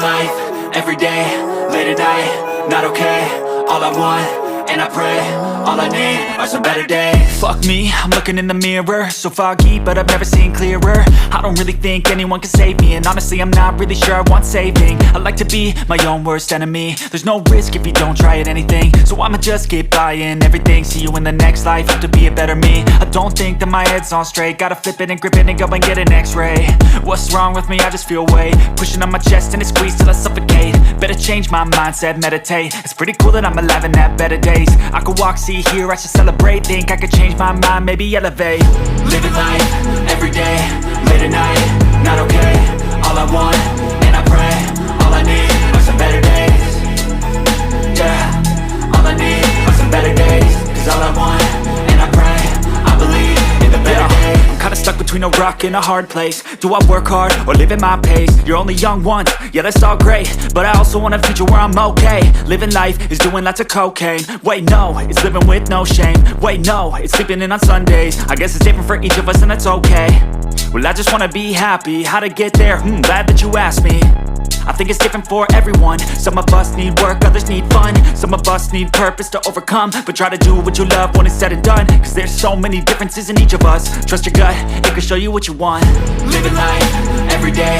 life, every day, late at night, not okay. All I want, and I pray, all I need are some better days. Fuck me, I'm looking in the mirror, so foggy, but I've never seen clearer. I don't really think anyone can save me, and honestly I'm not really sure I want saving. I like to be my own worst enemy. There's no risk if you don't try at anything, so I'ma just keep buying everything. See you in the next life, have to be a better me. I don't think that my head's on straight, gotta flip it and grip it and go and get an x-ray. What's wrong with me? I just feel weight pushing on my chest and it squeezes till I suffocate. Better change my mindset, meditate. It's pretty cool that I'm alive and have better days. I could walk, see, hear, I should celebrate. Think I could change my mind, maybe elevate. Living life, every day, late at night, not okay. All I want, and I pray, all I need are some better days. Yeah, all I need are some better days. Cause all I want, and I pray, I believe in the better days. I'm kinda stuck between a rock and a hard place. Do I work hard or live at my pace? You're only young once, yeah that's all great, but I also want a future where I'm okay. Living life is doing lots of cocaine. Wait no, it's living with no shame. Wait no, it's sleeping in on Sundays. I guess it's different for each of us and that's okay. Well I just wanna be happy, how to get there? Glad that you asked me. I think it's different for everyone. Some of us need work, others need fun. Some of us need purpose to overcome. But try to do what you love when it's said and done, cause there's so many differences in each of us. Trust your gut, it can show you what you want. Living life, every day,